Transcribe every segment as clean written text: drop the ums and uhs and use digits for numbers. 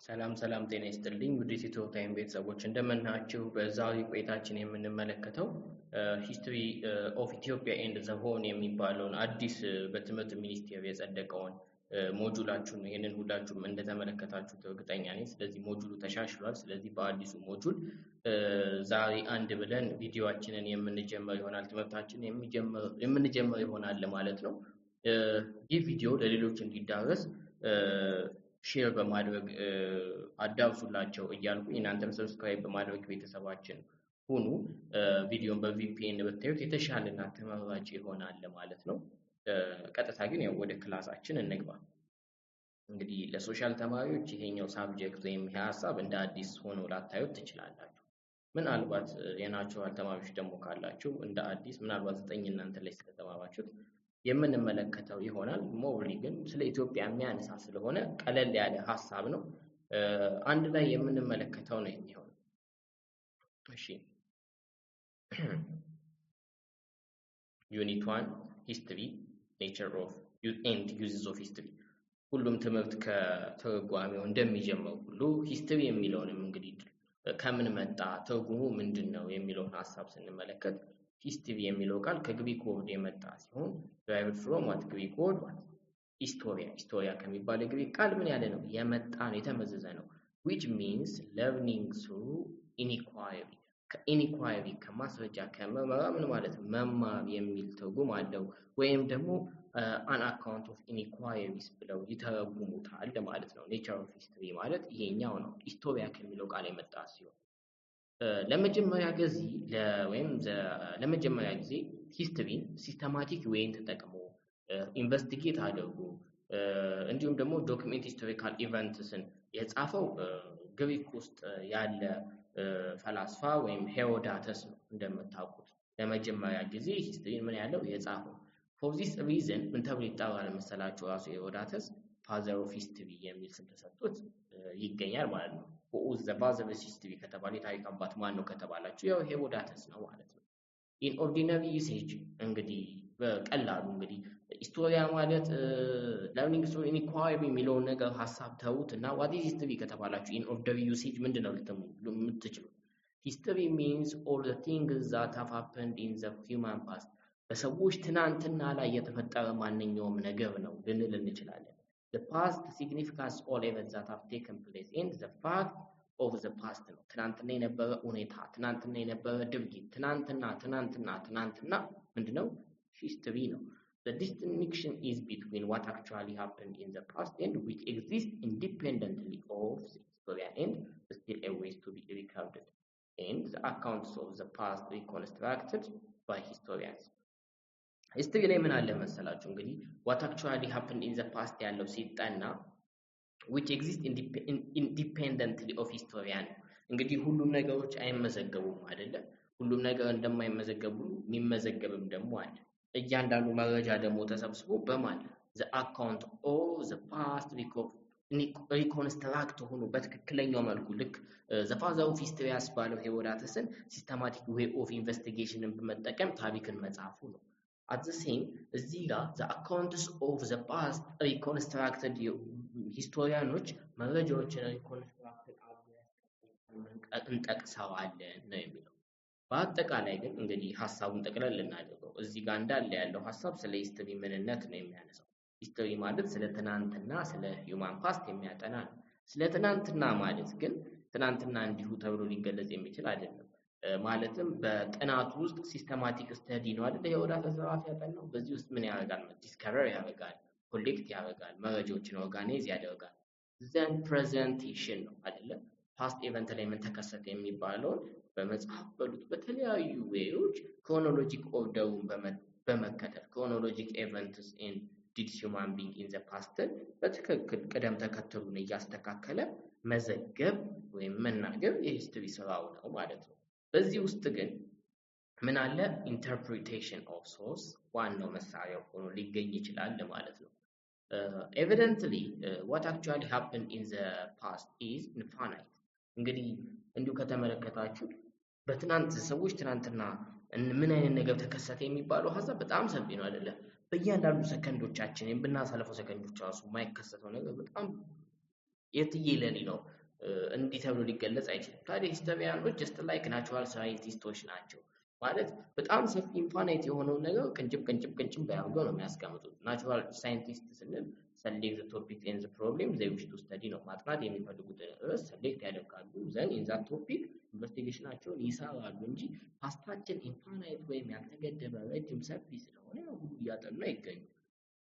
ሰላም ሰላም ጤና ይስጥልኝ ውድ የኢትዮ ታይም ቤተሰቦች እንደምናችሁ። በዛሬው ቆይታችን የምንመለከተው ሂስትሪ ኦፍ ኢትዮጵያ ኤንድ ዘ ሆርን የሚባለውን አዲስ በትምህርት ሚኒስቴር የጸደቀውን ሞጁላችሁን ነው። ይህንን ሁላችሁም እንደተመለከታችሁት እርግጠኛ ነኝ። ስለዚህ ሞጁሉ ተሻሽሏል። ስለዚህ በአዲሱ ሞጁል ዛሬ አንድ ብለን ቪዲዮአችንን የምንጀምር ይሆናል። ትምህርታችንን የምንጀምር ይሆናል ማለት ነው። ይህ ቪዲዮ ለሌሎች እንዲዳረስ ሼር በማድረግ አዳርሱላቸው እያልኩ እናንተም ሰብስክራይብ በማድረግ ቤተሰባችን ሁኑ። ቪዲዮን በቪፒኤን ብታዩት የተሻለና ተመራጭ ይሆናል ማለት ነው። ቀጥታ ግን ያው ወደ ክላሳችን እንግባ። እንግዲህ ለሶሻል ተማሪዎች ይሄኛው ሳብጀክት ወይም ይሄ ሀሳብ እንደ አዲስ ሆኖ ላታዩት ትችላላችሁ። ምናልባት የናቹራል ተማሪዎች ደግሞ ካላችሁ እንደ አዲስ ምናልባት 9 እናንተ ላይ ስለተማራችሁት የምንመለከተው ይሆናል። ሞርሊ ግን ስለ ኢትዮጵያ የሚያነሳ ስለሆነ ቀለል ያለ ሀሳብ ነው። አንድ ላይ የምንመለከተው ነው የሚሆነው። እሺ ዩኒት 1 ሂስትሪ ኔቸር ኦፍ ኤንድ ዩዝስ ኦፍ ሂስትሪ። ሁሉም ትምህርት ከትርጓሜው እንደሚጀምረው ሁሉ ሂስትሪ የሚለውንም እንግዲህ ከምን መጣ፣ ትርጉሙ ምንድነው የሚለውን ሀሳብ ስንመለከት ሂስትሪ የሚለው ቃል ከግሪክ ወርድ የመጣ ሲሆን derived from what Greek word what historia ከሚባል የግሪክ ቃል ምን ያለ ነው የመጣ ነው የተመዘዘ ነው which means learning through inquiry ከኢንኳይሪ ከማስረጃ ከመመራ ምን ማለት ነው መማር የሚል ትርጉም አለው። ወይም ደግሞ an account of inquiries ብለው ይተረጉሙታል ማለት ነው። nature of history ማለት ይሄኛው ነው። historia ከሚለው ቃል የመጣ ሲሆን ለመጀመሪያ ጊዜ ሂስትሪን ሲስተማቲክ ዌይን ተጠቅሞ ኢንቨስቲጌት አድርጎ እንዲሁም ደግሞ ዶክመንት ሂስቶሪካል ኢቨንትስን የጻፈው ግሪክ ውስጥ ያለ ፈላስፋ ወይም ሄሮዳተስ ነው። እንደምታውቁት ለመጀመሪያ ጊዜ ሂስትሪን ምን ያለው የጻፈው። for this reason ምን ተብሎ ይጠራል መሰላችሁ? ራሱ ሄሮዳተስ ፋዘር ኦፍ ሂስትሪ የሚል ስም ተሰጥቶት ይገኛል ማለት ነው። who's the father of history ከተባለ የታሪክ አባት ማን ነው ከተባላችሁ ያው ሄሮዳተስ ነው ማለት ነው። in ordinary usage እንግዲህ በቀላሉ እንግዲህ ሂስቶሪያ ማለት learning through inquiry የሚለውን ነገር ሐሳብ ተውት እና what is history ከተባላችሁ in ordinary usage ምንድነው የምትችሉት? history means all the things that have happened in the human past በሰዎች ትናንትና ላይ የተፈጠረ ማንኛውም ነገር ነው ልንል እንችላለን። the past signifies all events that have taken place and the fact of the past ነው። ትናንትና የነበረ ሁኔታ፣ ትናንትና የነበረ ድርጊት፣ ትናንትና ምንድነው history ነው። the distinction is between what actually happened in the past and which exists independently of the historian and still awaits to be recorded and the accounts of the past reconstructed by historians. ሂስትሪ ላይ ምን አለ መሰላችሁ? እንግዲህ what actually happened in the past ያለው ሲጠና which exists independently of historian። እንግዲህ ሁሉም ነገሮች አይመዘገቡም አይደለ? ሁሉም ነገር እንደማይመዘገቡ የሚመዘገብም ደግሞ አለ። እያንዳንዱ መረጃ ደግሞ ተሰብስቦ በማን the account of the past reconstruct ሆኖ በትክክለኛው መልኩ ልክ the father of history ያስባለው ሄሮዳተስን systematic way of investigation በመጠቀም ታሪክን መጻፉ ነው። at the same እዚህ ጋር the accounts of the past reconstructed historians መረጃዎችን reconstructed እንጠቅሰዋለን ነው የሚለው። በአጠቃላይ ግን እንግዲህ ሐሳቡን ጠቅለል እናድርገው። እዚህ ጋር እንዳለ ያለው ሐሳብ ስለ ሂስትሪ ምንነት ነው የሚያነሳው። ሂስትሪ ማለት ስለ ትናንትና ስለ ሂውማን ፓስት የሚያጠና ነው። ስለ ትናንትና ማለት ግን ትናንትና እንዲሁ ተብሎ ሊገለጽ የሚችል አይደለም። ማለትም በጥናቱ ውስጥ ሲስተማቲክ ስተዲ ነው አይደል? ሄሮዳተስ ራሱ ያጠናው። በዚህ ውስጥ ምን ያደርጋል? ዲስከቨር ያደርጋል፣ ኮሌክት ያደርጋል፣ መረጃዎችን ኦርጋናይዝ ያደርጋል። ዘን ፕሬዘንቴሽን ነው አይደለ? ፓስት ኢቨንት ላይ ምን ተከሰተ የሚባለውን በመጽሐፍ በሉት በተለያዩ ዌዮች ክሮኖሎጂክ ኦርደሩን በመከተል ክሮኖሎጂክ ኢቨንትስ ኢን ዲድ ሂውማን ቢንግ ኢን ዘ ፓስት በትክክል ቅደም ተከተሉን እያስተካከለ መዘገብ ወይም መናገር የሂስትሪ ስራው ነው ማለት ነው። በዚህ ውስጥ ግን ምን አለ? ኢንተርፕሪቴሽን ኦፍ ሶርስ ዋናው መሳሪያው ሆኖ ሊገኝ ይችላል ማለት ነው። evidently what actually happened in the past is infinite። እንግዲህ እንዲሁ ከተመለከታችሁ በትናንት ሰዎች ትናንትና ምን አይነት ነገር ተከሰተ የሚባለው ሐሳብ በጣም ሰፊ ነው አይደለ? በእያንዳንዱ ሰከንዶቻችን ብናሳልፈው ሰከንዶች ራሱ የማይከሰተው ነገር በጣም የትየለሌ ነው። እንዲህ ተብሎ ሊገለጽ አይችልም። ታዲያ ሂስቶሪያኖች ጀስት ላይክ ናቹራል ሳይንቲስቶች ናቸው ማለት በጣም ሰፊ ኢንፋናይት የሆነውን ነገር ቅንጭብ አድርገው ነው የሚያስቀምጡት። ናቹራል ሳይንቲስት ስንል ሰሌክት ቶፒክ ኤንድ ፕሮብሌም ዘይ ዊሽ ቱ ስተዲ ነው። ማጥናት የሚፈልጉትን ርዕስ ሰሌክት ያደርጋሉ። ዘን ኢን ዛት ቶፒክ ኢንቨስቲጌሽናቸውን ይሰራሉ እንጂ ፓስታችን ኢንፋናይት ወይም ያልተገደበ ረጅም ሰፊ ስለሆነ ሁሉ እያጠኑ አይገኙም።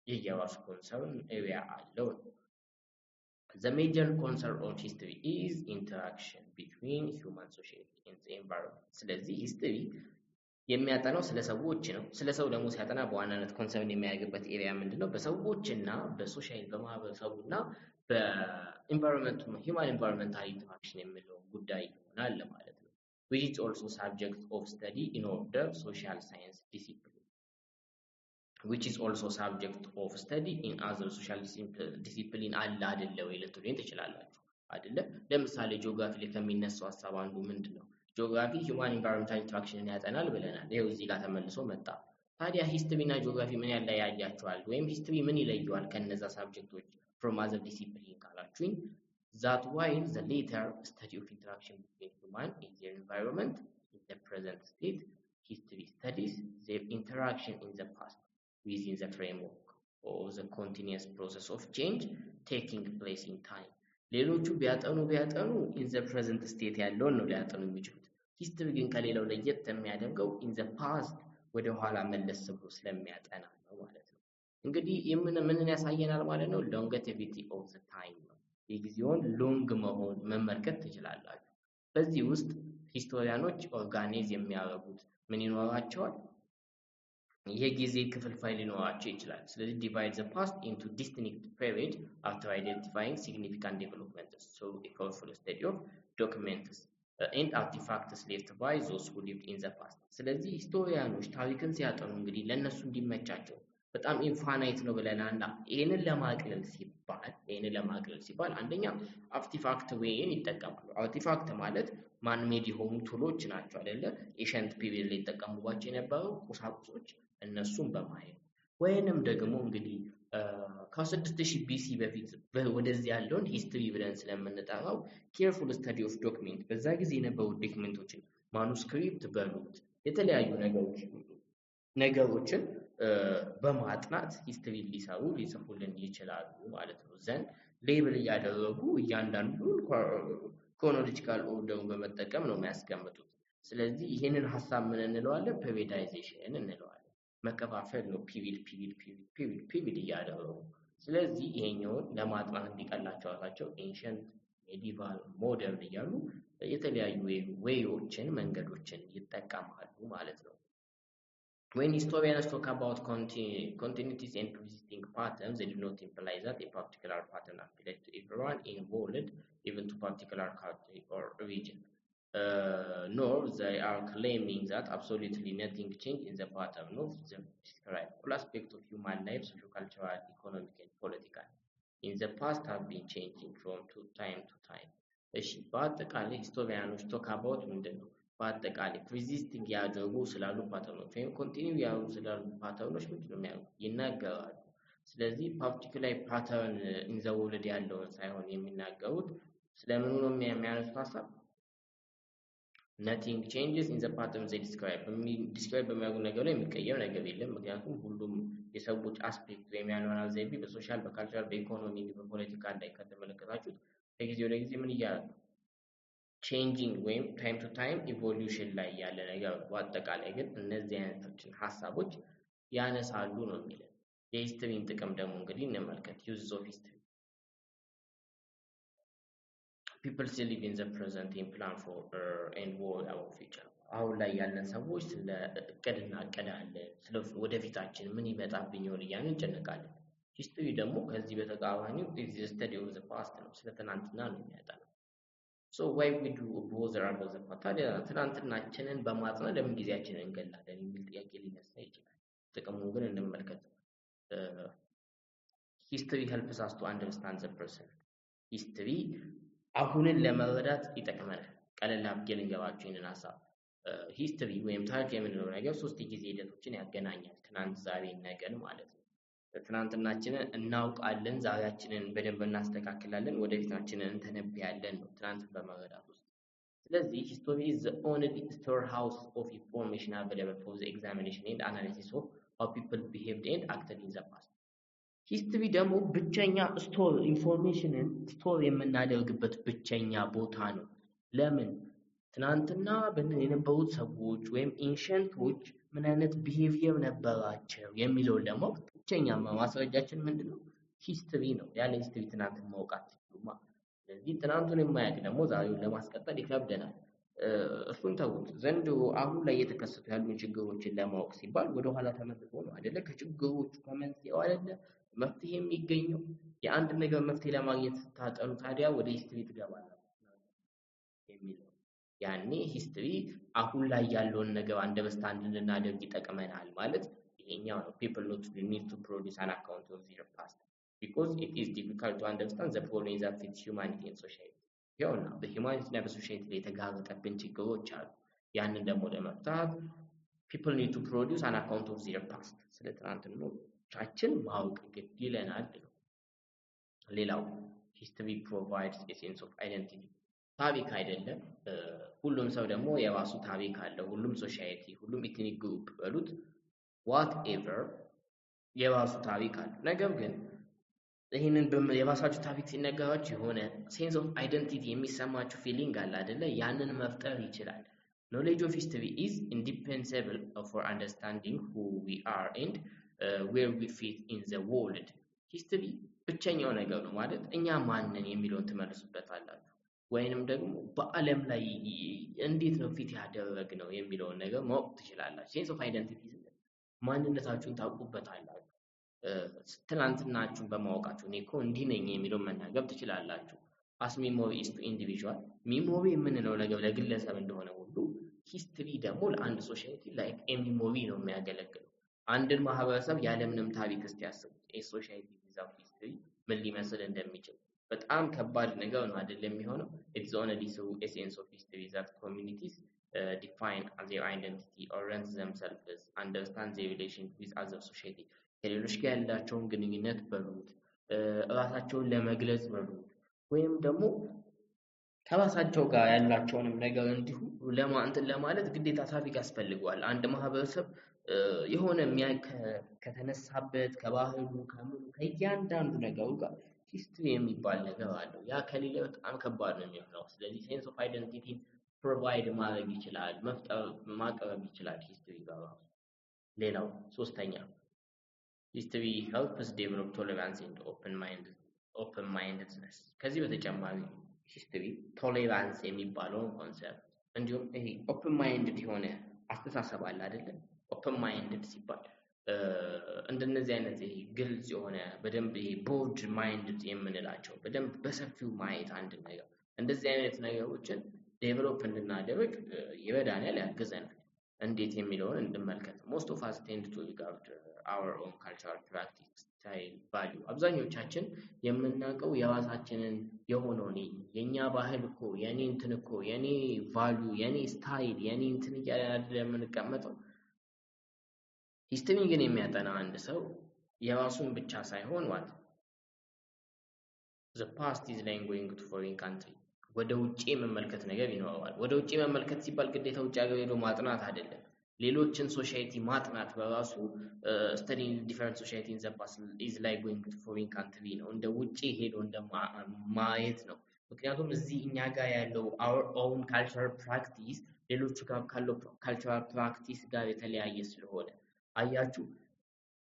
ይህ የራሱ ኮንሰርን ኤሪያ አለው ነው። The major concern of history is interaction between human society and the environment. ስለዚህ ሂስትሪ የሚያጠናው ስለ ሰዎች ነው። ስለ ሰው ደግሞ ሲያጠና በዋናነት ኮንሰርን የሚያደርግበት ኤሪያ ምንድነው? በሰዎችና በሶሻል በማህበረሰቡና በኢንቫይሮንመንቱ ሂውማን ኢንቫይሮንመንታል ኢንተራክሽን የሚለው ጉዳይ ይሆናል ማለት ነው። which is also subject of study in other social science discipline which is also subject of study in other social discipline አለ አይደለ ወይ ልትሉኝ ትችላላችሁ አይደለ? ለምሳሌ ጂኦግራፊ ላይ ከሚነሳው ሐሳብ አንዱ ምንድነው? ጂኦግራፊ ሂውማን ኢንቫይሮንመንታል ኢንተራክሽንን ያጠናል ብለናል። ይሄው እዚህ ጋር ተመልሶ መጣ። ታዲያ ሂስትሪ እና ጂኦግራፊ ምን ያለያያቸዋል? ወይም ሂስትሪ ምን ይለየዋል ከነዛ ሳብጀክቶች from other discipline ካላችሁኝ that while the later study of interaction between human and their environment in the present state, history studies their interaction in the past within the framework of the continuous process of change taking place in time. ሌሎቹ ቢያጠኑ in the present state ያለውን ነው ሊያጠኑ የሚችሉት። ሂስትሪ ግን ከሌላው ለየት የሚያደርገው in the past ወደ ኋላ መለስ ብሎ ስለሚያጠና ነው ማለት ነው። እንግዲህ ምንን ያሳየናል ማለት ነው? longevity of the time ነው። የጊዜውን ሎንግ መሆን መመልከት ትችላላችሁ። በዚህ ውስጥ ሂስቶሪያኖች ኦርጋናይዝ የሚያደርጉት ምን ይኖራቸዋል? የጊዜ ክፍልፋይ ሊኖራቸው ይችላል። ስለዚህ divide the past into distinct periods after identifying significant developments through a careful study of documents and artifacts left by those who lived in the past. ስለዚህ ሂስቶሪያኖች ታሪክን ሲያጠኑ እንግዲህ ለነሱ እንዲመቻቸው በጣም ኢንፋናይት ነው ብለናል። ይሄንን ለማቅለል ሲባል አንደኛ አርቲፋክት ዌይን ይጠቀማሉ። አርቲፋክት ማለት ማን ሜድ የሆኑ ቱሎች ናቸው አይደለ? ኤሸንት ፒሪየድ ላይ ይጠቀሙባቸው የነበሩ ቁሳቁሶች እነሱን በማየት ወይንም ደግሞ እንግዲህ ከ6000 ቢሲ በፊት ወደዚህ ያለውን ሂስትሪ ብለን ስለምንጠራው ኬርፉል ስተዲ ኦፍ ዶክመንት በዛ ጊዜ የነበሩ ዶክመንቶችን ማኑስክሪፕት በሉት የተለያዩ ነገሮችን በማጥናት ሂስትሪ ሊጽፉልን ይችላሉ ማለት ነው። ዘንድ ሌብል እያደረጉ እያንዳንዱን ክሮኖሎጂካል ኦርደሩን በመጠቀም ነው የሚያስቀምጡት። ስለዚህ ይሄንን ሐሳብ ምን እንለዋለን? ፔሪዳይዜሽን እንለዋለን። መከፋፈል ነው። ፒሪድ እያደረጉ ስለዚህ ይሄኛውን ለማጥናት እንዲቀላቸው ራሳቸው ኤንሸንት፣ ሜዲቫል፣ ሞደርን እያሉ የተለያዩ ዌዮችን መንገዶችን ይጠቀማሉ ማለት ነው። When historians talk about continuities and persisting patterns, they do not imply that a particular pattern applies to everyone involved, even to particular country or region. Nor they are claiming that absolutely nothing changed in the pattern of the described. All aspects of human life, socio-cultural, economic, and political, in the past have been changing from time to time. በአጠቃላይ ሂስቶሪያኖች ቶክ አባውት ምንድን ነው? በአጠቃላይ ፕሪዚስቲንግ ያደርጉ ስላሉ ፓተርኖች ወይም ኮንቲኒው ያሉ ስላሉ ፓተርኖች ምንድን ነው የሚያደርጉ? ይናገራሉ። ስለዚህ ፓርቲኩላር ፓተርን ኢን ዘ ወርልድ ያለውን ሳይሆን የሚናገሩት ስለምኑ ነው የሚያነሱት ሀሳብ? nothing changes in the pattern they describe በሚያደርጉ ነገር ላይ የሚቀየር ነገር የለም። ምክንያቱም ሁሉም የሰዎች አስፔክት ወይም ያኗኗር ዘይቤ በሶሻል፣ በካልቸራል፣ በኢኮኖሚ፣ በፖለቲካ ላይ ከተመለከታችሁት ከጊዜ ወደ ጊዜ ምን እያለ ነው? ቼንጂንግ ወይም ታይም ቱ ታይም ኢቮሉሽን ላይ ያለ ነገር። በአጠቃላይ ግን እነዚህ አይነቶችን ሀሳቦች ያነሳሉ ነው የሚለው። የሂስትሪን ጥቅም ደግሞ እንግዲህ እንመልከት። ዩዝ ኦፍ ሂስትሪ people still live in the present and plan for and worry about future. አሁን ላይ ያለን ሰዎች ስለ እቅድ እናቅዳለን። ስለ ወደፊታችን ምን ይመጣብኝ ይሆን እያልን እንጨነቃለን። ሂስትሪ ደግሞ ከዚህ በተቃራኒው is the study of the past ነው። ስለ ትናንትና ነው የሚያጠናው። so why we do bother about the past? ታዲያ ትናንትናችንን በማጥናት ለምን ጊዜያችንን እንገላለን የሚል ጥያቄ ሊነሳ ይችላል። ጥቅሙን ግን እንመልከት። history helps us to understand the present. history አሁንን ለመረዳት ይጠቅመናል። ቀለል አድርጌ ልንገራችሁ ይህንን ሐሳብ። ሂስትሪ ወይም ታሪክ የምንለው ነገር 3 ጊዜ ሂደቶችን ያገናኛል። ትናንት፣ ዛሬ፣ ነገን ማለት ነው። ትናንትናችንን እናውቃለን፣ ዛሬያችንን በደንብ እናስተካክላለን፣ ወደፊታችንን እንተነብያለን ነው ትናንትን በመረዳት ውስጥ። ስለዚህ ሂስቶሪ is the only storehouse of information available for the examination and analysis of how people behaved and acted in the past. ሂስትሪ ደግሞ ብቸኛ ኢንፎርሜሽንን ስቶር የምናደርግበት ብቸኛ ቦታ ነው። ለምን? ትናንትና የነበሩት ሰዎች ወይም ኤንሸንቶች ምን አይነት ቢሄቪየር ነበራቸው የሚለውን ለማወቅ ብቸኛ ማስረጃችን ምንድነው? ሂስትሪ ነው። ያለ ሂስትሪ ትናንትን ማወቅ አትችሉማ። ስለዚህ ትናንቱን የማያውቅ ደግሞ ዛሬውን ለማስቀጠል ይከብደናል። እሱን ተውት። ዘንድሮ አሁን ላይ እየተከሰቱ ያሉ ችግሮችን ለማወቅ ሲባል ወደኋላ ተመልሶ ነው አይደለ? ከችግሮቹ ከመንስኤው አይደለ መፍትሄ የሚገኘው። የአንድ ነገር መፍትሄ ለማግኘት ስታጠኑ ታዲያ ወደ ሂስትሪ ትገባላችሁ የሚለው ያኔ ሂስትሪ አሁን ላይ ያለውን ነገር አንደርስታንድ እንድናደርግ ይጠቅመናል ማለት ይሄኛው ነው። people need to produce an account of their past because it is difficult to understand the problems that face humanity and society. ይኸውና በሂውማኒቲ እና በሶሳይቲ ላይ የተጋረጠብን ችግሮች አሉ። ያንን ደግሞ ለመፍታት people need to produce an account of their past ስለ ትናንትናችን ማወቅ ግድ ይለናል ነው። ሌላው history provides a sense of identity. ታሪክ አይደለም ሁሉም ሰው ደግሞ የራሱ ታሪክ አለው። ሁሉም ሶሳይቲ፣ ሁሉም ኢትኒክ ግሩፕ በሉት whatever የራሱ ታሪክ አለው። ነገር ግን ይህንን የራሳችሁ ታሪክ ሲነገራችሁ የሆነ ሴንስ ኦፍ አይደንቲቲ የሚሰማችሁ ፊሊንግ አለ አይደለ? ያንን መፍጠር ይችላል። knowledge of history is indispensable for understanding who we are and where we fit in the world. history ብቸኛው ነገር ነው ማለት እኛ ማንን የሚለውን ትመልሱበታላችሁ። ወይንም ደግሞ በዓለም ላይ እንዴት ነው ፊት ያደረግነው የሚለውን ነገር ማወቅ ትችላላችሁ። ሴንስ ኦፍ አይደንቲቲ ማንነታችሁን ታውቁበታላችሁ። ትናንትናችሁን በማወቃችሁ እኔ እኮ እንዲህ ነኝ የሚለውን መናገር ትችላላችሁ። as memory is to individual memory የምንለው ነገር ለግለሰብ እንደሆነ ሁሉ ሂስትሪ ደግሞ ለአንድ ሶሳይቲ ላይክ ሚሞሪ ነው የሚያገለግለው። አንድን ማህበረሰብ ያለምንም ታሪክ እስቲ ያስቡት ሶሳይቲ ዊዛውት ሂስትሪ ምን ሊመስል እንደሚችል። በጣም ከባድ ነገር ነው አይደለም የሚሆነው። it's only through a sense of history that communities define their identity, orient themselves, understand their relation with other society. ከሌሎች ጋር ያላቸውን ግንኙነት በሉት፣ ራሳቸውን ለመግለጽ በሉት፣ ወይም ደግሞ ከራሳቸው ጋር ያላቸውንም ነገር እንዲሁ ለማለት ግዴታ ታሪክ ያስፈልገዋል። አንድ ማህበረሰብ የሆነ ከተነሳበት ከባህሉ ከምኑ ከእያንዳንዱ ነገሩ ጋር ሂስትሪ የሚባል ነገር አለው። ያ ከሌለ በጣም ከባድ ነው የሚሆነው። ስለዚህ ሴንስ ኦፍ አይደንቲቲ ፕሮቫይድ ማድረግ ይችላል፣ ማቅረብ ይችላል ሂስትሪ ጋር። ሌላው ሶስተኛ ሂስትሪ helps develop tolerance and open mindedness። ከዚህ በተጨማሪ ሂስትሪ ቶሌራንስ የሚባለውን ኮንሰፕት እንዲሁም ይሄ ኦፕን ማይንድድ የሆነ አስተሳሰብ አለ አይደለም? ኦፕን ማይንድድ ሲባል እንደነዚህ አይነት ይሄ ግልጽ የሆነ በደንብ ይሄ ቦርድ ማይንድድ የምንላቸው በደንብ በሰፊው ማየት አንድ ነገር እንደዚህ አይነት ነገሮችን ዴቨሎፕ እንድናደርግ ይረዳናል፣ ያግዘናል። እንዴት የሚለውን እንመልከት። most of us tend to regard our own cultural practice, style, value አብዛኞቻችን የምናውቀው የራሳችንን የሆነውን የኛ ባህል እኮ የኔ እንትን እኮ የኔ ቫልዩ የኔ ስታይል የኔ እንትን እያለ የምንቀመጠው። ሂስትሪ ግን የሚያጠና አንድ ሰው የራሱን ብቻ ሳይሆን ማለት the past is like going to foreign country ወደ ውጪ መመልከት ነገር ይኖረዋል። ወደ ውጪ መመልከት ሲባል ግዴታ ውጪ ሀገር ሄዶ ማጥናት አይደለም። ሌሎችን ሶሳይቲ ማጥናት በራሱ studying different society in the past is like going to foreign country ነው። እንደ ውጪ ሄዶ ማየት ነው። ምክንያቱም እዚህ እኛ ጋር ያለው our own cultural practice ሌሎቹ ጋር ካለው cultural practice ጋር የተለያየ ስለሆነ አያችሁ።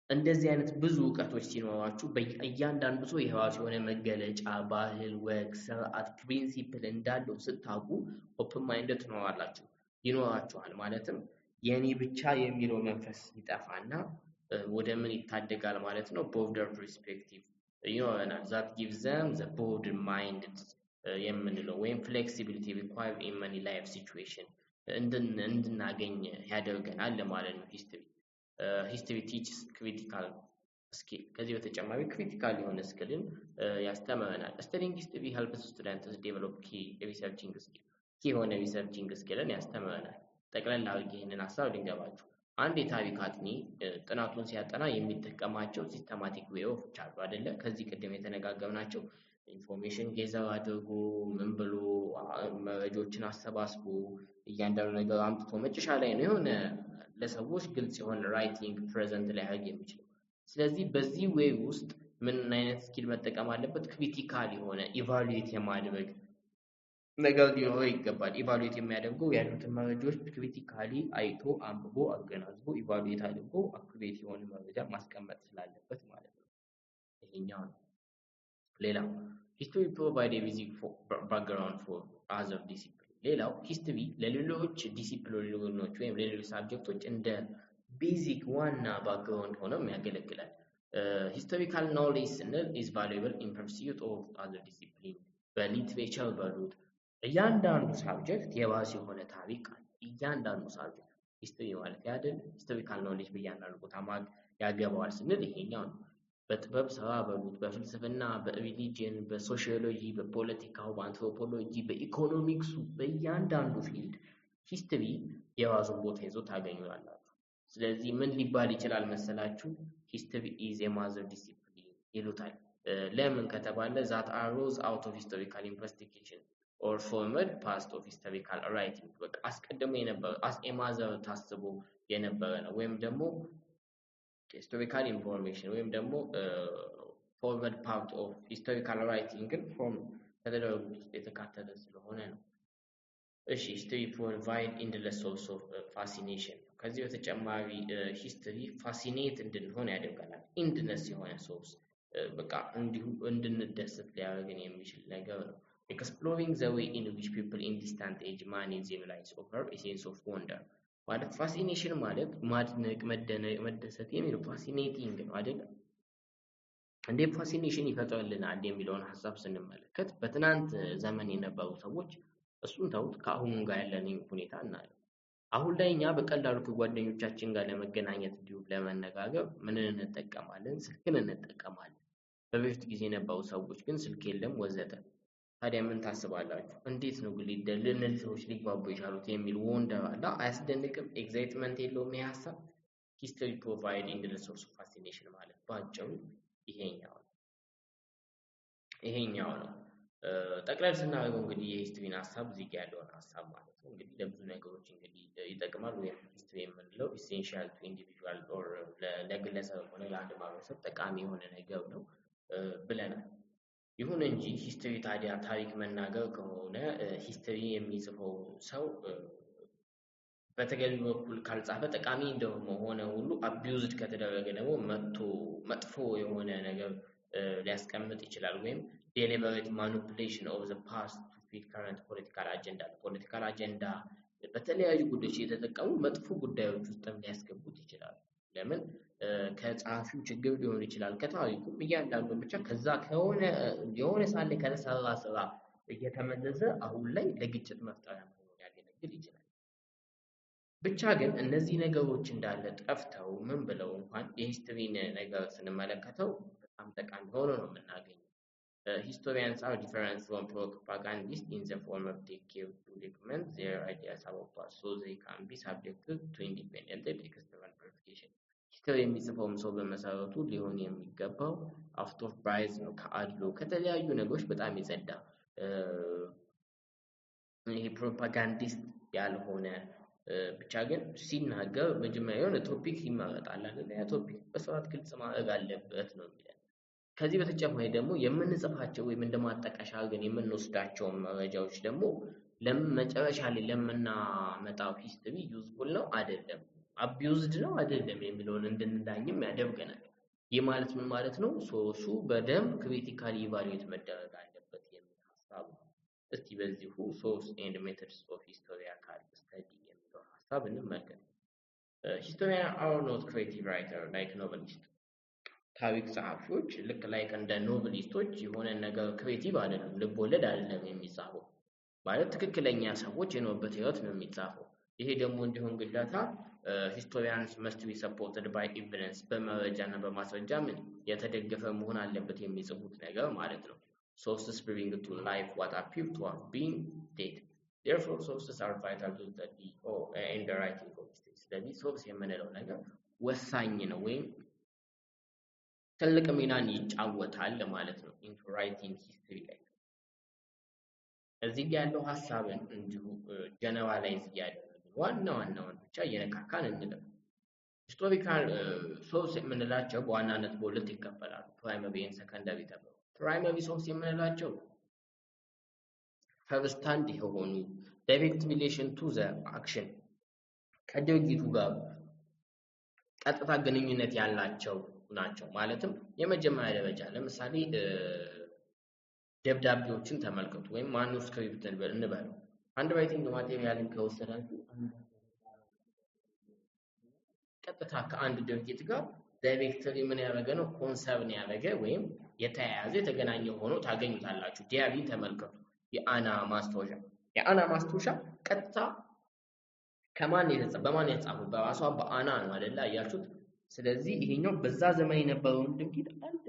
እንደዚህ አይነት ብዙ እውቀቶች ሲኖራችሁ በእያንዳንዱ ሰው የራሱ የሆነ መገለጫ፣ ባህል፣ ወግ፣ ስርዓት፣ ፕሪንሲፕል እንዳለው ስታውቁ ኦፕን ማይንድድ ይኖራችኋል። ማለትም የኔ ብቻ የሚለው መንፈስ ይጠፋና ወደ ምን ይታደጋል ማለት ነው? ቦርደር ፐርስፔክቲቭ ይኖረናል። that gives them the border minded የምንለው ወይም flexibility required in many life situation እንድናገኝ ያደርገናል ማለት ነው ሂስትሪ። history teaches critical skill። ከዚህ በተጨማሪ ክሪቲካል የሆነ ስኪልን ያስተምረናል። studying history helps students develop key researching skill የሆነ ሪሰርቺንግ ስኪልን ያስተምረናል። ጠቅላላ አድርጌ ይህንን ሀሳብ ልንገባችሁ። አንድ የታሪክ አጥኚ ጥናቱን ሲያጠና የሚጠቀማቸው ሲስተማቲክ ዌዮች አሉ አይደለ? ከዚህ ቀደም የተነጋገርናቸው ኢንፎርሜሽን ጌዘር አድርጎ ምን ብሎ መረጃዎችን አሰባስቦ እያንዳንዱ ነገር አምጥቶ መጨረሻ ላይ ነው የሆነ ለሰዎች ግልጽ የሆነ ራይቲንግ ፕሬዘንት ላይ ያደርግ የሚችለው። ስለዚህ በዚህ ዌይ ውስጥ ምን አይነት ስኪል መጠቀም አለበት? ክሪቲካል የሆነ ኢቫሉዌት የማድረግ ነገር ሊኖረው ይገባል። ኢቫሉዌት የሚያደርገው ያሉትን መረጃዎች ክሪቲካሊ አይቶ አንብቦ አገናዝቦ ኢቫሉዌት አድርጎ አኩሬት የሆነ መረጃ ማስቀመጥ ስላለበት ማለት ነው። ይሄኛው ነው። ሌላው ሂስትሪ ፕሮቫይድ ኤ ቤዚክ ባክግራውንድ ፎር አዘር ዲሲፕሊን። ሌላው ሂስትሪ ለሌሎች ዲሲፕሊኖች ወይም ለሌሎች ሳብጀክቶች እንደ ቤዚክ ዋና ባክግራውንድ ሆኖም ያገለግላል። ሂስቶሪካል ኖሌጅ ስንል ኢዝ ቫሉዌብል ኢን ፐርሱት ኦፍ አዘር ዲሲፕሊን። በሊትሬቸር በሉት እያንዳንዱ ሳብጀክት የራሱ የሆነ ታሪክ አለ። እያንዳንዱ ሳብጀክት ሂስትሪ ማለት ያደል ሂስቶሪካል ኖሌጅ በእያንዳንዱ ቦታ ያገባዋል ስንል ይሄኛው ነው። በጥበብ ስራ በሉት በፍልስፍና፣ በሪሊጅን፣ በሶሺዮሎጂ፣ በፖለቲካው፣ በአንትሮፖሎጂ፣ በኢኮኖሚክሱ በእያንዳንዱ ፊልድ ሂስትሪ የራሱን ቦታ ይዞ ታገኙላላችሁ። ስለዚህ ምን ሊባል ይችላል መሰላችሁ? ሂስትሪ ኢዝ ኤ ማዘር ዲሲፕሊን ይሉታል። ለምን ከተባለ ዛት አሮዝ አውት ኦፍ ሂስቶሪካል ኢንቨስቲጌሽን ኦር ፎርመድ ፓስት ኦፍ ሂስቶሪካል ራይቲንግ። በቃ አስቀድሞ የነበረ አስ ኤ ማዘር ታስቦ የነበረ ነው። ወይም ደግሞ ሂስቶሪካል ኢንፎርሜሽን ወይም ደግሞ ፎርመድ ፓርት ኦፍ ሂስቶሪካል ራይቲንግን ፎርም ከተደረጉት ውስጥ የተካተተ ስለሆነ ነው። እሺ ሂስትሪ ፕሮቫይድ ኢንድለስ ሶርስ ኦፍ ፋሲኔሽን። ከዚህ በተጨማሪ ሂስትሪ ፋሲኔት እንድንሆን ያደርገናል። ኢንድነስ የሆነ ሶርስ በቃ እንዲሁ እንድንደሰት ሊያደርገን የሚችል ነገር ነው። ኤክስፕሎሪንግ ዘ ዌይ ኢን ዊች ፒፕል ኢን ዲስታንት ኤጅ ማኔጅ ዜር ላይቭስ ኦፈር ኤ ሴንስ ኦፍ ወንደር። ማለት ፋሲኔሽን ማለት ማድነቅ፣ መደነቅ፣ መደሰት የሚለው ፋሲኔቲንግ ነው አይደለም? እንዴት ፋሲኔሽን ይፈጥርልናል የሚለውን ሀሳብ ስንመለከት በትናንት ዘመን የነበሩ ሰዎች እሱን ተውት፣ ከአሁኑ ጋር ያለን ሁኔታ እናያለን። አሁን ላይ እኛ በቀላሉ ከጓደኞቻችን ጋር ለመገናኘት እንዲሁም ለመነጋገር ምንን እንጠቀማለን? ስልክን እንጠቀማለን። በበፊት ጊዜ የነበሩ ሰዎች ግን ስልክ የለም ወዘተ። ታዲያ ምን ታስባላችሁ? እንዴት ነው ግን እነዚህ ሰዎች ሊግባቡ የቻሉት የሚል ወንደር አለ። አያስደንቅም? ኤግዛይትመንት የለውም? ይሄ ሀሳብ ሂስትሪ ፕሮቫይድ ኢንድለስ ሶርስ ኦፍ ፋሲኔሽን ማለት ባጭሩ ይሄኛው ነው። ጠቅላላ ስናደርገው እንግዲህ የሂስትሪን ሀሳብ እዚህ ጋር ያለውን ሀሳብ ማለት ነው። እንግዲህ ለብዙ ነገሮች እንግዲህ ይጠቅማል። ወይም ሂስትሪ የምንለው ኢሴንሻል ቱ ኢንዲቪጁዋል ኦር ለግለሰብ ሆነ ለአንድ ማህበረሰብ ጠቃሚ የሆነ ነገር ነው ብለናል። ይሁን እንጂ ሂስትሪ ታዲያ ታሪክ መናገር ከሆነ ሂስትሪ የሚጽፈው ሰው በተገቢ በኩል ካልጻፈ ጠቃሚ እንደሆነ ሁሉ አቢዩዝድ ከተደረገ ደግሞ መጥፎ የሆነ ነገር ሊያስቀምጥ ይችላል። ወይም ዴሊበሬት ማኒፑሌሽን ኦፍ ዘ ፓስት ቱ ፊት ከረንት ፖለቲካል አጀንዳ፣ ፖለቲካል አጀንዳ በተለያዩ ጉዳዮች የተጠቀሙ መጥፎ ጉዳዮች ውስጥም ሊያስገቡት ይችላል። ለምን? ከጸሐፊው ችግር ሊሆን ይችላል፣ ከታሪኩም እያንዳንዱ ብቻ ከዛ የሆነ ሳለ ከተሰራ ስራ እየተመዘዘ አሁን ላይ ለግጭት መፍጠሪያ ሆኖ ሊያገለግል ይችላል። ብቻ ግን እነዚህ ነገሮች እንዳለ ጠፍተው ምን ብለው እንኳን የሂስትሪን ነገር ስንመለከተው በጣም ጠቃሚ ሆኖ ነው የምናገኘው። Historians are different from propagandists in the form of they care to document their ideas about past, so they can be subjected to independent external verification. ሂስትሪ የሚጽፈውም ሰው በመሰረቱ ሊሆን የሚገባው አውት ኦፍ ባይዝ ነው፣ ከአድሎ ከተለያዩ ነገሮች በጣም የጸዳ ይሄ ፕሮፓጋንዲስት ያልሆነ ብቻ ግን ሲናገር መጀመሪያ የሆነ ቶፒክ ይመረጣል አይደል? ያ ቶፒክ በስርዓት ግልጽ ማድረግ አለበት ነው የሚለው። ከዚህ በተጨማሪ ደግሞ የምንጽፋቸው ወይም እንደማጣቀሻ ግን የምንወስዳቸው መረጃዎች ደግሞ መጨረሻ ላይ ለምናመጣው ሂስትሪ ዩዝፉል ነው አይደለም፣ አቢዩዝድ ነው አይደለም የሚለውን እንድንዳኝም ያደርገናል። ይህ ማለት ምን ማለት ነው? ሶርሱ በደንብ ክሪቲካሊ ኢቫሉዌት መደረግ አለበት የሚል ሀሳብ ነው። እስቲ በዚሁ ሶርስ ኤንድ ሜተድስ ኦፍ ሂስቶሪካል ስተዲ የሚለው ሀሳብ እንመልከት። ሂስቶሪያን አር ኖት ክሬቲቭ ራይተር ላይክ ኖቨሊስት። ታሪክ ጸሐፊዎች ልክ ላይክ እንደ ኖቨሊስቶች የሆነ ነገር ክሬቲቭ አይደለም፣ ልብ ወለድ አይደለም የሚጻፈው። ማለት ትክክለኛ ሰዎች የኖሩበት ህይወት ነው የሚጻፈው። ይሄ ደግሞ እንዲሆን ግዴታ ሂስቶሪያንስ መስት ቢ ሰፖርትድ ባይ ኤቪደንስ፣ በመረጃና በማስረጃ ምን የተደገፈ መሆን አለበት የሚጽፉት ነገር ማለት ነው። ሶርስስ ብሪንግ ቱ ላይፍ ዋት አፒር ቱ ሃቭ ቢን ዴድ። therefore sources are vital to study and the writing of history ስለዚህ ሶርስ የምንለው ነገር ወሳኝ ነው ወይም ትልቅ ሚናን ይጫወታል ማለት ነው in writing history ላይ እዚህ ጋር ያለው ሐሳብን እንዲሁ ጀነራላይዝ ያደረግን ዋናውን ብቻ እየነካካን እንለፍ ሂስቶሪካል ሶርስ የምንላቸው በዋናነት በሁለት ይከፈላሉ ፕራይመሪ እና ሰከንዳሪ ተብለው ፕራይመሪ ሶርስ የምንላቸው ፈርስት ሃንድ የሆኑ ዳይሬክት ሪሌሽን ቱ ዘ አክሽን ከድርጊቱ ጋር ቀጥታ ግንኙነት ያላቸው ናቸው ማለትም የመጀመሪያ ደረጃ ለምሳሌ ደብዳቤዎችን ተመልከቱ ወይም ማኑስክሪፕትን እንበለው አንድ ራይቲንግ ማቴሪያልን ከወሰዳችሁ ቀጥታ ከአንድ ድርጊት ጋር ዳይሬክትሊ ምን ያደረገ ነው ኮንሰርን ያደረገ ወይም የተያያዘ የተገናኘ ሆኖ ታገኙታላችሁ ዲያሪ ተመልከቱ የአና ማስታወሻ ቀጥታ ከማን በማን የተጻፈው በራሷ በአና ነው አይደል አያችሁት ስለዚህ ይሄኛው በዛ ዘመን የነበረውን ድርጊት አንድ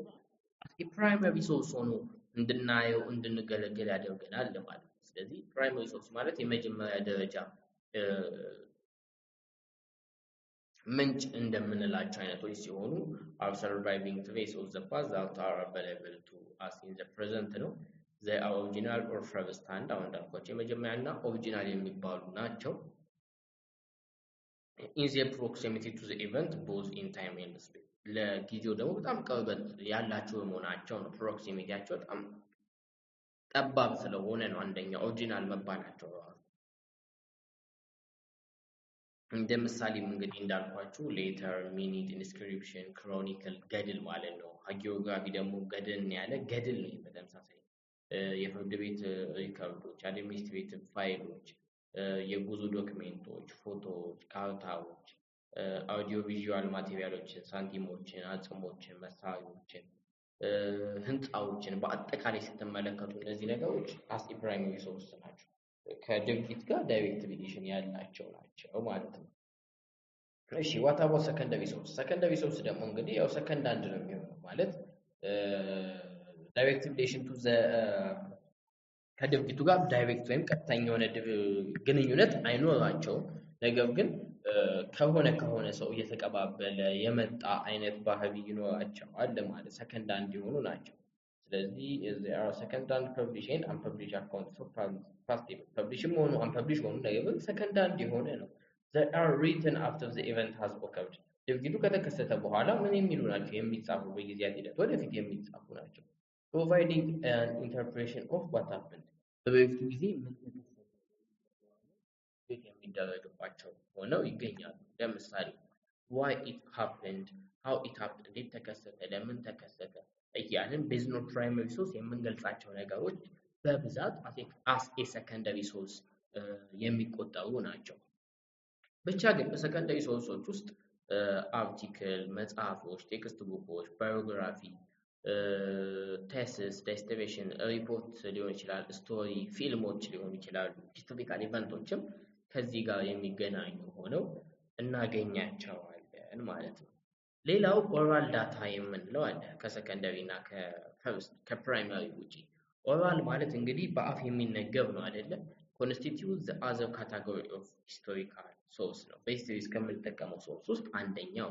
ፕራይመሪ ሶርስ ሆኖ እንድናየው እንድንገለገል ያደርገናል ማለት ነው ስለዚህ ፕራይመሪ ሶርስ ማለት የመጀመሪያ ደረጃ ምንጭ እንደምንላቸው አይነቶች ሲሆኑ are surviving trace of the past that are available to us in the present ነው they are original or first hand አሁን እንዳልኳቸው የመጀመሪያና ኦሪጂናል የሚባሉ ናቸው in their proximity to the event both in time and space ለጊዜው ደግሞ በጣም ቅርበት ያላቸው መሆናቸው ነው ፕሮክሲሚቲያቸው በጣም ጠባብ ስለሆነ ነው አንደኛ ኦሪጂናል መባላቸው እንደ ምሳሌም እንግዲህ እንዳልኳችሁ ሌተር ሚኒት ኢንስክሪፕሽን ክሮኒክል ገድል ማለት ነው ሃጊዮግራፊ ደግሞ ገድልን ያለ ገድል ነው በተመሳሳይ የፍርድ ቤት ሪከርዶች አድሚኒስትሬቲቭ ፋይሎች የጉዞ ዶክመንቶች ፎቶዎች ካርታዎች አውዲዮ ቪዥዋል ማቴሪያሎችን ሳንቲሞችን አጽሞችን መሳሪያዎችን ህንጻዎችን በአጠቃላይ ስትመለከቱ እነዚህ ነገሮች አስ ፕራይመሪ ሶርስ ናቸው ከድርጊት ጋር ዳይሬክት ሪሌሽን ያላቸው ናቸው ማለት ነው እሺ what about secondary source ደግሞ እንግዲህ ያው ሰከንድ አንድ ነው የሚሆነው ማለት ዳይሬክት ሪሌሽን ቱ ዘ ከድርጊቱ ጋር ዳይሬክት ወይም ቀጥተኛ የሆነ ግንኙነት አይኖራቸውም ነገር ግን ከሆነ ሰው እየተቀባበለ የመጣ አይነት ባህሪ ይኖራቸዋል ማለት ሰከንድ አንድ የሆኑ ናቸው ስለዚህ there are second hand published and unpublished accounts for past events published ሆኑ unpublished ሆኑ ነገር ግን ሰከንድ አንድ የሆነ ነው they are written after the event has occurred ድርጊቱ ከተከሰተ በኋላ ምን የሚሉ ናቸው የሚጻፉ በጊዜያት ሂደት ወደፊት የሚጻፉ ናቸው providing an interpretation of what happened በበፊቱ ጊዜ ምን የሚደረግባቸው ሆነው ይገኛሉ ለምሳሌ why it happened how it happened እንዴት ተከሰተ ለምን ተከሰተ እያልን based on primary source የምንገልጻቸው ነገሮች በብዛት as a secondary source የሚቆጠሩ ናቸው ብቻ ግን በሰከንዳሪ ሶርሶች ውስጥ አርቲክል መጽሐፎች ቴክስት ቡኮች ባዮግራፊ ቴሲስ ዲስቲቬሽን ሪፖርት ሊሆን ይችላል ስቶሪ ፊልሞች ሊሆን ይችላሉ ሂስቶሪካል ኢቨንቶችም ከዚህ ጋር የሚገናኙ ሆነው እናገኛቸዋለን ማለት ነው ሌላው ኦራል ዳታ የምንለው አለ ከሰከንዳሪ እና ከፕራይመሪ ውጪ ኦራል ማለት እንግዲህ በአፍ የሚነገር ነው አይደለ constitute the other category of historical source ነው በሂስትሪ እስከምንጠቀመው ሶርስ ውስጥ አንደኛው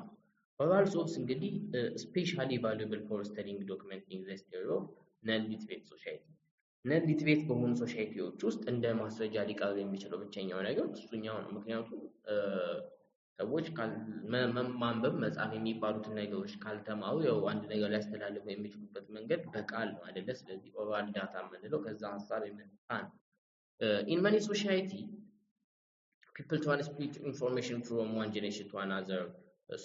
oral source እንግዲህ especially valuable for studying documenting the history of non-literate society non-literate በሆኑ ሶሳይቲዎች ውስጥ እንደ ማስረጃ ሊቀርብ የሚችለው ብቸኛው ነገር እሱኛው ነው ምክንያቱም ሰዎች ማንበብ መጻፍ የሚባሉት ነገሮች ካልተማሩ ያው አንድ ነገር ሊያስተላልፉ የሚችሉበት መንገድ በቃል ነው አይደለ ስለዚህ ኦራል ዳታ የምንለው ከዛ ሐሳብ የመጣ ነው in many society people transmit information from one generation to another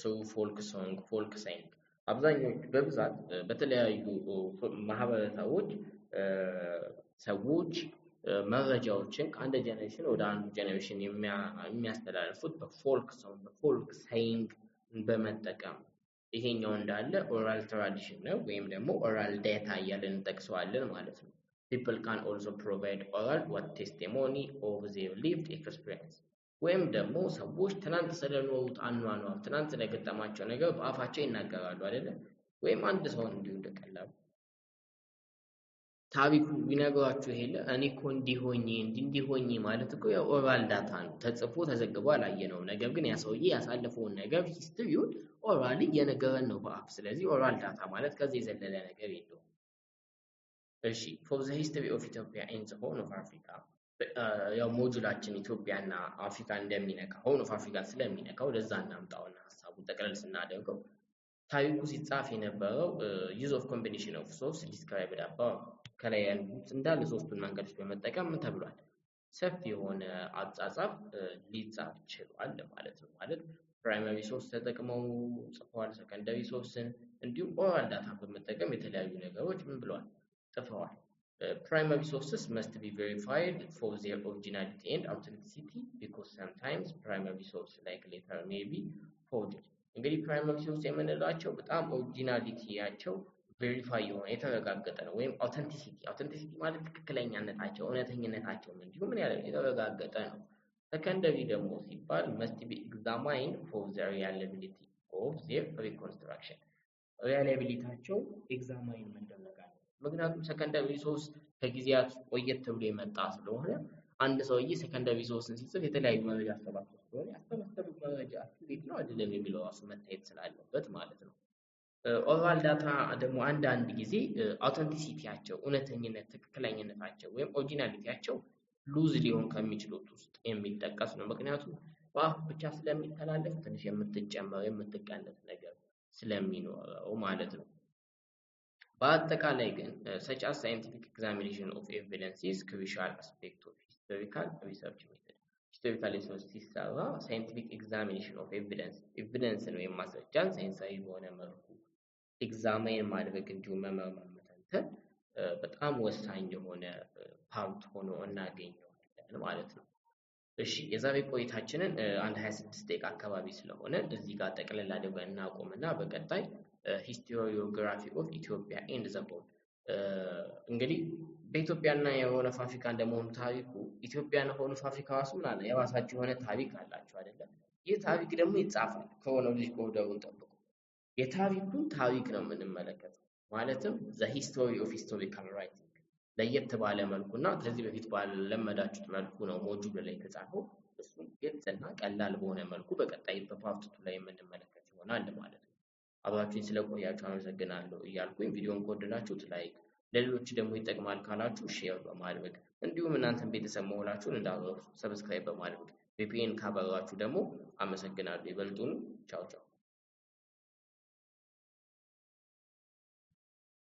so folk song folk saying አብዛኞቹ በብዛት በተለያዩ ማህበረሰቦች ሰዎች መረጃዎችን ከአንድ ጀነሬሽን ወደ አንዱ ጀነሬሽን የሚያስተላልፉት በፎልክ ሶንግ በፎልክ ሴይንግ በመጠቀም ይሄኛው እንዳለ ኦራል ትራዲሽን ነው ወይም ደግሞ ኦራል ዳታ እያልን እንጠቅሰዋለን ማለት ነው people can also provide oral what testimony of their lived experience ወይም ደግሞ ሰዎች ትናንት ስለኖሩት አኗኗር ትናንት ስለገጠማቸው ነገር በአፋቸው ይናገራሉ አይደል ወይም አንድ ሰው እንዲሁ እንደቀላል ታሪኩ ቢነግራችሁ ይሄለ እኔ እኮ እንዲሆኝ ማለት እኮ የኦራል ዳታ ነው። ተጽፎ ተዘግቦ አላየነውም። ነገር ግን ያ ሰውዬ ያሳለፈውን ነገር ሂስትሪውን ኦራሊ እየነገረን ነው በአፍ። ስለዚህ ኦራል ዳታ ማለት ከዚህ የዘለለ ነገር የለውም። እሺ ፎር ዘ ሂስትሪ ኦፍ ኢትዮጵያ ኢን ዘ ሆርን ኦፍ አፍሪካ ያው ሞጁላችን ኢትዮጵያና አፍሪካ እንደሚነካ ሆርን ኦፍ አፍሪካ ስለሚነካ ወደዛ እናምጣውና ሀሳቡን ጠቅለል ስናደርገው ታሪኩ ሲጻፍ የነበረው ዩዝ ኦፍ ኮምቢኔሽን ኦፍ ሶርስ ዲስክራይብድ አባው ከላይ ያሉት እንዳለ ሶስቱን መንገዶች በመጠቀም ምን ተብሏል? ሰፊ የሆነ አጻጻፍ ሊጻፍ ችሏል ማለት ነው። ማለት ፕራይመሪ ሶርስ ተጠቅመው ጽፈዋል፣ ሰከንደሪ ሶርስን እንዲሁም ኦራል ዳታ በመጠቀም የተለያዩ ነገሮች ምን ብለዋል? ጽፈዋል። Primary sources must be verified for their originality and authenticity because sometimes primary source like later may be forged. እንግዲህ ፕራይመሪ ሶርስ የምንላቸው በጣም ኦሪጂናሊቲያቸው ቬሪፋይ የሆነ የተረጋገጠ ነው። ወይም አውተንቲሲቲ ማለት ትክክለኛነታቸው እውነተኝነታቸው እንዲሁ ምን ያለ የተረጋገጠ ነው። ሰከንደሪ ደግሞ ሲባል must be examined for the reliability of their reconstruction. ሪላያቢሊቲያቸው ኤግዛማይን መደረግ አለ። ምክንያቱም ሰከንደሪ ሶርስ ከጊዜያት ቆየት ተብሎ የመጣ ስለሆነ አንድ ሰውዬ ሰከንደሪ ሶርስን ሲጽፍ የተለያዩ መረጃ አሰባስቦ ስለሆነ ያሰባሰቡት መረጃ አክቹዋሊ ነው አይደለም የሚለው ራሱ መታየት ስላለበት ማለት ነው። ኦራል ዳታ ደግሞ አንዳንድ ጊዜ አውተንቲሲቲያቸው እውነተኝነት፣ ትክክለኛነታቸው ወይም ኦሪጂናሊቲያቸው ሉዝ ሊሆን ከሚችሉት ውስጥ የሚጠቀስ ነው። ምክንያቱም በአፍ ብቻ ስለሚተላለፍ ትንሽ የምትጨመር የምትቀነስ ነገር ስለሚኖረው ማለት ነው። በአጠቃላይ ግን such as scientific examination of evidence is crucial aspect of historical research method. historical research ሲሰራ scientific examination of evidence ወይም ማስረጃን ሳይንሳዊ በሆነ መልኩ ኤግዛማይን ማድረግ እንዲሁም መመርመር መተንተን በጣም ወሳኝ የሆነ ፓርት ሆኖ እናገኘዋለን ማለት ነው። እሺ የዛሬ ቆይታችንን 26 ደቂቃ አካባቢ ስለሆነ እዚህ ጋር ጠቅለል አድርገን እናቆምና በቀጣይ ሂስቶሪዮግራፊ ኦፍ ኢትዮጵያ ኤንድ ዘ ሆል እንግዲህ በኢትዮጵያና የሆነ አፍሪካ እንደመሆኑ ታሪኩ ኢትዮጵያና ሆነ አፍሪካ ራሱ ምን አለ የራሳቸው የሆነ ታሪክ አላቸው አይደለም። ይህ ታሪክ ደግሞ ይጻፋል ክሮኖሎጂክ ኦርደሩን ጠብቆ የታሪኩን ታሪክ ነው የምንመለከተው። ማለትም ዘ ሂስቶሪ ኦፍ ሂስቶሪካል ራይቲንግ ለየት ባለ መልኩና ከዚህ በፊት ባለመዳችሁት መልኩ ነው ሞጁል ላይ የተጻፈው። እሱም ግልጽና ቀላል በሆነ መልኩ በቀጣይ በፓርት 2 ላይ የምንመለከት ይሆናል ማለት ነው። አብራችሁኝ ስለቆያችሁ አመሰግናለሁ እያልኩኝ ቪዲዮን ከወደዳችሁት ላይክ፣ ለሌሎች ደግሞ ይጠቅማል ካላችሁ ሼር በማድረግ እንዲሁም እናንተም ቤተሰብ መሆናችሁን እንዳትረሱ ሰብስክራይብ በማድረግ VPN ካበራችሁ ደግሞ አመሰግናለሁ። ይበልጡኑ ቻው ቻው።